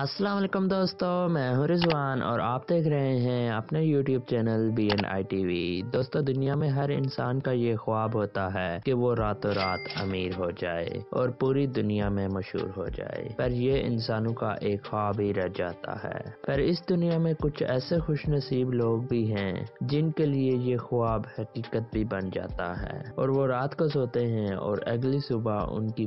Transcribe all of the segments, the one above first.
السلام علیکم دوستو، میں ہوں رضوان اور آپ دیکھ رہے ہیں اپنے یوٹیوب چینل BNI TV۔ دوستو، دنیا میں ہر انسان کا یہ خواب ہوتا ہے کہ وہ راتوں رات امیر ہو جائے اور پوری دنیا میں مشہور ہو جائے، پر یہ انسانوں کا ایک خواب ہی رہ جاتا ہے۔ پر اس دنیا میں کچھ ایسے خوش نصیب لوگ بھی ہیں جن کے لیے یہ خواب حقیقت بھی بن جاتا ہے اور وہ رات کو سوتے ہیں اور اگلی صبح ان کی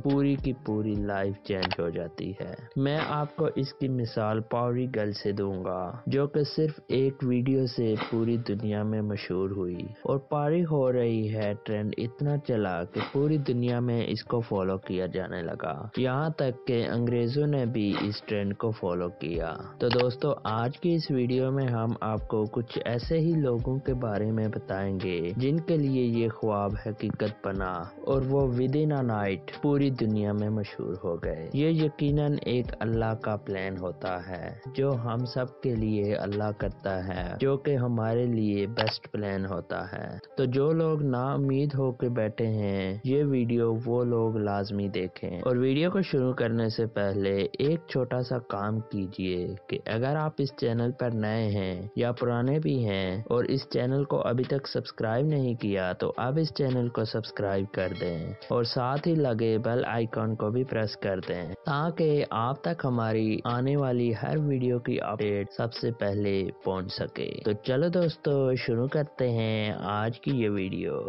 پوری لائف چینج ہو جاتی ہے۔ میں آپ کو اس کی مثال پاوری گرل سے دوں گا، جو کہ صرف ایک ویڈیو سے پوری دنیا میں مشہور ہوئی اور پاری ہو رہی ہے۔ ٹرینڈ اتنا چلا کہ پوری دنیا میں اس کو فالو کیا جانے لگا، یہاں تک کہ انگریزوں نے بھی اس ٹرینڈ کو فالو کیا۔ تو دوستو، آج کی اس ویڈیو میں ہم آپ کو کچھ ایسے ہی لوگوں کے بارے میں بتائیں گے جن کے لیے یہ خواب حقیقت بنا اور وہ ود ان اے نائٹ پوری دنیا میں مشہور ہو گئے۔ یہ یقیناً ایک اللہ کا پلان ہوتا ہے جو ہم سب کے لیے اللہ کرتا ہے، جو کہ ہمارے لیے بیسٹ پلان ہوتا ہے۔ تو جو لوگ نا امید ہو کے بیٹھے ہیں، یہ ویڈیو وہ لوگ لازمی دیکھیں۔ اور ویڈیو کو شروع کرنے سے پہلے ایک چھوٹا سا کام کیجئے کہ اگر آپ اس چینل پر نئے ہیں یا پرانے بھی ہیں اور اس چینل کو ابھی تک سبسکرائب نہیں کیا تو اب اس چینل کو سبسکرائب کر دیں اور ساتھ ہی لگے بیل آئیکن کو بھی پریس کر دیں تاکہ آپ تک ہماری آنے والی ہر ویڈیو کی اپڈیٹ سب سے پہلے پہنچ سکے۔ تو چلو دوستو، شروع کرتے ہیں آج کی یہ ویڈیو۔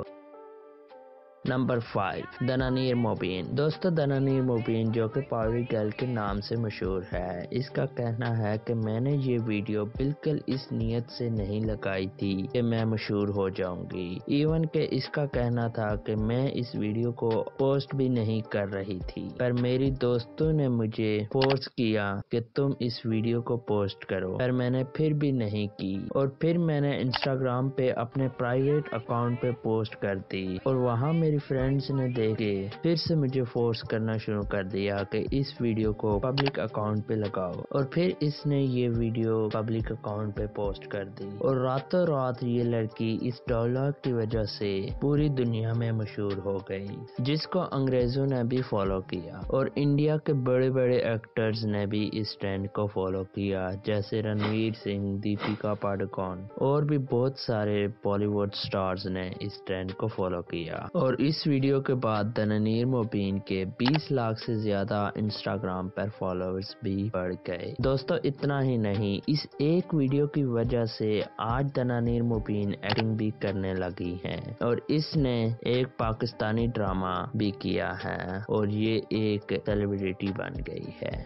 نمبر 5، دنانیر مبین۔ دوستو، دنانیر مبین جو کہ پاوری گرل کے نام سے مشہور ہے، اس کا کہنا ہے کہ میں نے یہ ویڈیو بالکل اس نیت سے نہیں لگائی تھی کہ میں مشہور ہو جاؤں گی، ایون کہ اس کا کہنا تھا کہ میں اس ویڈیو کو پوسٹ بھی نہیں کر رہی تھی، پر میری دوستوں نے مجھے فورس کیا کہ تم اس ویڈیو کو پوسٹ کرو، پر میں نے پھر بھی نہیں کی اور پھر میں نے انسٹاگرام پہ اپنے پرائیویٹ اکاؤنٹ پہ پوسٹ کر دی اور وہاں میری فرینڈز نے دیکھے پھر سے مجھے فورس کرنا شروع کر دیا کہ اس ویڈیو کو پبلک اکاؤنٹ پہ لگاؤ، اور پھر اس نے یہ ویڈیو پبلک اکاؤنٹ پہ پوسٹ کر دی اور راتوں رات یہ لڑکی اس ڈائلاگ کی وجہ سے پوری دنیا میں مشہور ہو گئی، جس کو انگریزوں نے بھی فالو کیا اور انڈیا کے بڑے بڑے ایکٹرز نے بھی اس ٹرینڈ کو فالو کیا، جیسے رنویر سنگھ، دیپیکا پاڈوکون اور بھی بہت سارے بالی ووڈ سٹارز نے اس ٹرینڈ کو فالو کیا۔ اور اس ویڈیو کے بعد دنانیر مبین کے 20 لاکھ سے زیادہ انسٹاگرام پر فالوورز بھی بڑھ گئے۔ دوستو، اتنا ہی نہیں، اس ایک ویڈیو کی وجہ سے آج دنانیر مبین ایکٹنگ بھی کرنے لگی ہے اور اس نے ایک پاکستانی ڈرامہ بھی کیا ہے اور یہ ایک سیلیبریٹی بن گئی ہے۔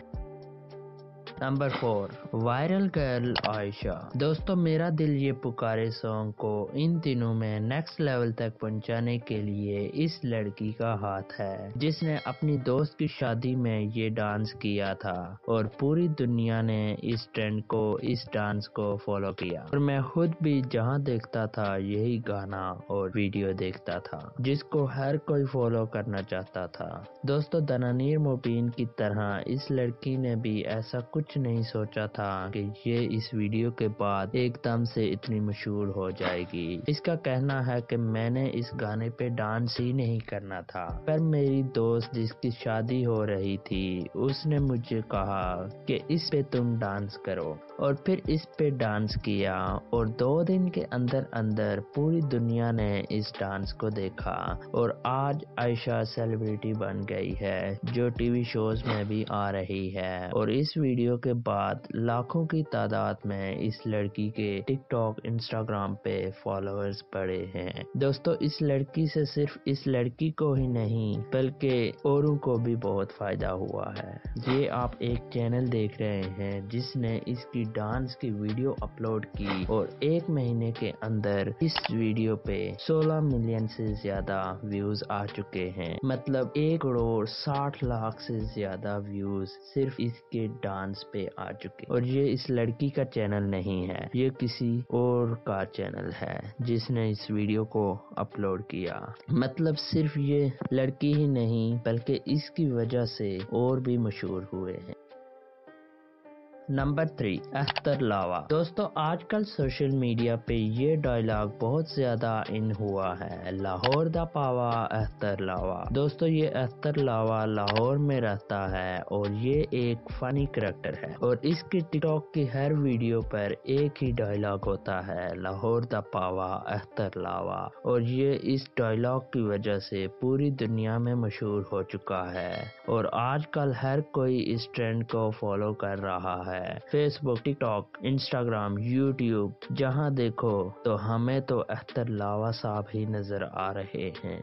نمبر 4، وائرل گرل عائشہ۔ دوستو، میرا دل یہ پکارے سانگ کو ان دنوں میں نیکسٹ لیول تک پہنچانے کے لیے اس لڑکی کا ہاتھ ہے جس نے اپنی دوست کی شادی میں یہ ڈانس کیا تھا اور پوری دنیا نے اس ٹرینڈ کو، اس ڈانس کو فالو کیا اور میں خود بھی جہاں دیکھتا تھا یہی گانا اور ویڈیو دیکھتا تھا جس کو ہر کوئی فالو کرنا چاہتا تھا۔ دوستو، دنانیر مبین کی طرح اس لڑکی نے بھی ایسا کچھ نہیں سوچا تھا کہ یہ اس ویڈیو کے بعد ایک دم سے اتنی مشہور ہو جائے گی۔ اس کا کہنا ہے کہ میں نے اس گانے پہ ڈانس ہی نہیں کرنا تھا، پر میری دوست جس کی شادی ہو رہی تھی اس نے مجھے کہا کہ اس پہ تم ڈانس کرو اور پھر اس پہ ڈانس کیا اور 2 دن کے اندر اندر پوری دنیا نے اس ڈانس کو دیکھا اور آج عائشہ سیلیبریٹی بن گئی ہے جو ٹی وی شوز میں بھی آ رہی ہے اور اس ویڈیو کے بعد لاکھوں کی تعداد میں اس لڑکی کے ٹک ٹاک، انسٹاگرام پہ فالوورز بڑھے ہیں۔ دوستو، اس لڑکی سے صرف اس لڑکی کو ہی نہیں بلکہ اوروں کو بھی بہت فائدہ ہوا ہے۔ یہ آپ ایک چینل دیکھ رہے ہیں جس نے اس کی ڈانس کی ویڈیو اپلوڈ کی اور 1 مہینے کے اندر اس ویڈیو پہ 16 ملین سے زیادہ ویوز آ چکے ہیں، مطلب 1,60,00,000 سے زیادہ ویوز صرف اس کے ڈانس پہ آ چکے اور یہ اس لڑکی کا چینل نہیں ہے، یہ کسی اور کا چینل ہے جس نے اس ویڈیو کو اپلوڈ کیا۔ مطلب صرف یہ لڑکی ہی نہیں بلکہ اس کی وجہ سے اور بھی مشہور ہوئے ہیں۔ नंबर 3, अख्तर लावा। दोस्तों आजकल सोशल मीडिया पे ये डायलॉग बहुत ज्यादा इन हुआ है, लाहौर दा पावा अख्तर लावा। दोस्तों ये अख्तर लावा लाहौर में रहता है और ये एक फनी करैक्टर है और इसकी टिकटॉक की हर वीडियो पर एक ही डायलॉग होता है, लाहौर दा पावा अख्तर लावा। और ये इस डायलॉग की वजह से पूरी दुनिया में मशहूर हो चुका है और आजकल हर कोई इस ट्रेंड को फॉलो कर रहा है। फेसबुक, टिकटॉक, इंस्टाग्राम, यूट्यूब, जहां देखो तो हमें तो अख्तर लावा साहब ही नजर आ रहे हैं।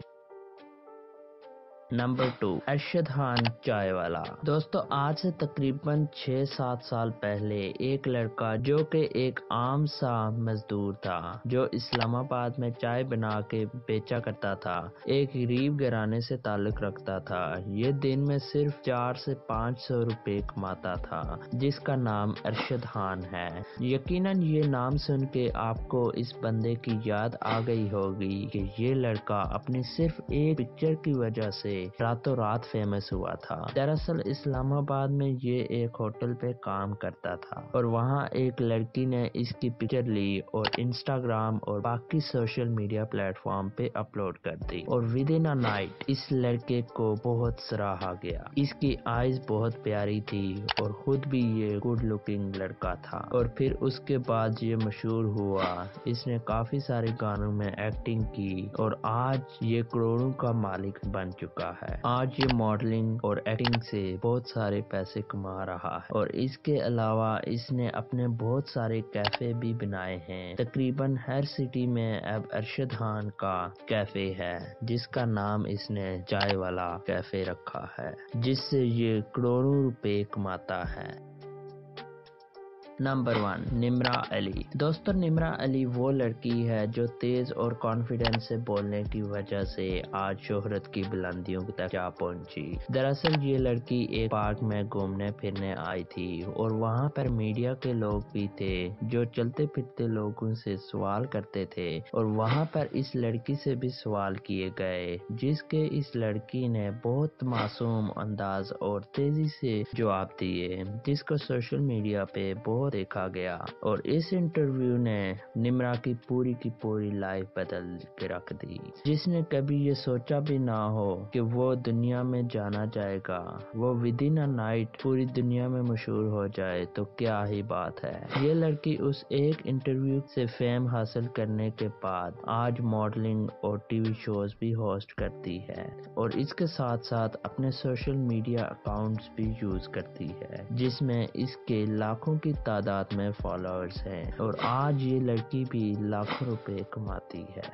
नंबर 2, अरशद खान चाय वाला। दोस्तों आज से तकरीबन 6-7 साल पहले एक लड़का जो कि एक आम सा मजदूर था, जो इस्लामाबाद में चाय बना के बेचा करता था, एक गरीब घराने से ताल्लुक रखता था। ये दिन में सिर्फ 400 से 500 रुपए कमाता था, जिसका नाम अरशद खान है। यकीनन ये नाम सुन के आपको इस बंदे की याद आ गई होगी कि ये लड़का अपनी सिर्फ एक पिक्चर की वजह से रातों रात फेमस हुआ था। दरअसल इस्लामाबाद में ये एक होटल पे काम करता था और वहाँ एक लड़की ने इसकी पिक्चर ली और इंस्टाग्राम और बाकी सोशल मीडिया प्लेटफॉर्म पे अपलोड कर दी और विद इन अ नाइट इस लड़के को बहुत सराहा गया। इसकी आईज बहुत प्यारी थी और खुद भी ये गुड लुकिंग लड़का था और फिर उसके बाद ये मशहूर हुआ। इसने काफी सारे गानों में एक्टिंग की और आज ये करोड़ों का मालिक बन चुका है। आज ये मॉडलिंग और एक्टिंग से बहुत सारे पैसे कमा रहा है और इसके अलावा इसने अपने बहुत सारे कैफे भी बनाए हैं। तकरीबन हर सिटी में अब अरशद खान का कैफे है, जिसका नाम इसने चाय वाला कैफे रखा है, जिससे ये करोड़ों रुपए कमाता है। नंबर 1, निम्रा अली। दोस्तों निम्रा अली वो लड़की है जो तेज और कॉन्फिडेंस से बोलने की वजह से आज शोहरत की बुलंदियों तक जा पहुंची। दरअसल ये लड़की एक पार्क में घूमने फिरने आई थी और वहां पर मीडिया के लोग भी थे जो चलते फिरते लोगों से सवाल करते थे और वहां पर इस लड़की से भी सवाल किए गए, जिसके इस लड़की ने बहुत मासूम अंदाज और तेजी से जवाब दिए, जिसको सोशल मीडिया पे बहुत देखा गया और इस इंटरव्यू ने निम्रा की पूरी लाइफ बदल के रख दी। जिसने कभी ये सोचा भी ना हो कि वो दुनिया में जाना जाएगा, वो विद इन अ नाइट पूरी दुनिया में मशहूर हो जाए तो क्या ही बात है। ये लड़की उस एक इंटरव्यू से फेम हासिल करने के बाद आज मॉडलिंग और टीवी शोज भी होस्ट करती है और इसके साथ साथ अपने सोशल मीडिया अकाउंट्स भी यूज करती है, जिसमें इसके लाखों की तादाद में फॉलोअर्स हैं और आज ये लड़की भी लाखों रुपए कमाती है।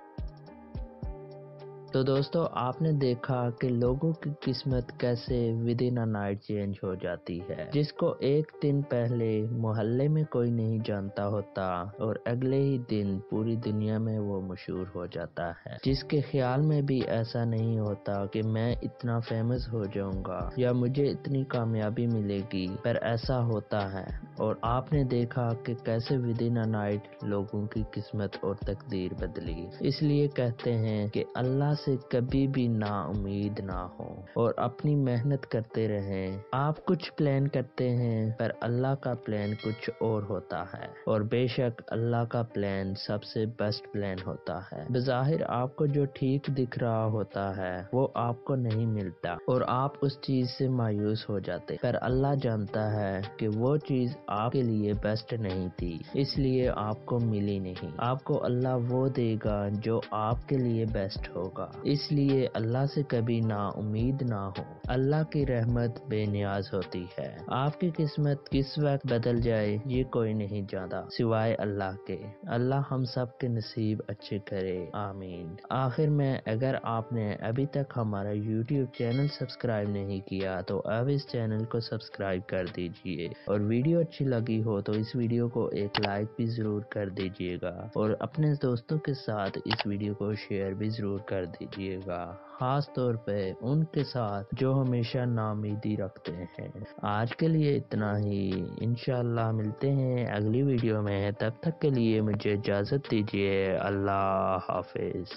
तो दोस्तों आपने देखा कि लोगों की किस्मत कैसे with in a night change हो जाती है, जिसको एक दिन पहले मोहल्ले में कोई नहीं जानता होता और अगले ही दिन पूरी दुनिया में वो मशहूर हो जाता है, जिसके ख्याल में भी ऐसा नहीं होता कि मैं इतना फेमस हो जाऊंगा या मुझे इतनी कामयाबी मिलेगी, पर ऐसा होता है। और आपने देखा कि कैसे विद इन अ नाइट लोगों की किस्मत और तकदीर बदली। इसलिए कहते हैं कि अल्लाह से कभी भी ना उम्मीद ना हो और अपनी मेहनत करते रहें। आप कुछ प्लान करते हैं पर अल्लाह का प्लान कुछ और होता है और बेशक अल्लाह का प्लान सबसे बेस्ट प्लान होता है। बज़ाहिर आपको जो ठीक दिख रहा होता है वो आपको नहीं मिलता और आप उस चीज से मायूस हो जाते, पर अल्लाह जानता है कि वो चीज आपके लिए बेस्ट नहीं थी, इसलिए आपको मिली नहीं। आपको अल्लाह वो देगा जो आपके लिए बेस्ट होगा। इसलिए अल्लाह से कभी ना उम्मीद ना हो। अल्लाह की रहमत बेनियाज होती है। आपकी किस्मत किस वक्त बदल जाए ये कोई नहीं जानता सिवाय अल्लाह के। अल्लाह हम सब के नसीब अच्छे करे, आमीन। आखिर में अगर आपने अभी तक हमारा YouTube चैनल सब्सक्राइब नहीं किया तो अब इस चैनल को सब्सक्राइब कर दीजिए और वीडियो अच्छी लगी हो तो इस वीडियो को एक लाइक भी जरूर कर दीजिएगा और अपने दोस्तों के साथ इस वीडियो को शेयर भी जरूर कर दीजिएगा, खास तौर पे उनके साथ जो हमेशा नाउम्मीदी रखते हैं। आज के लिए इतना ही, इंशाल्लाह मिलते हैं अगली वीडियो में। तब तक के लिए मुझे इजाजत दीजिए। अल्लाह हाफिज।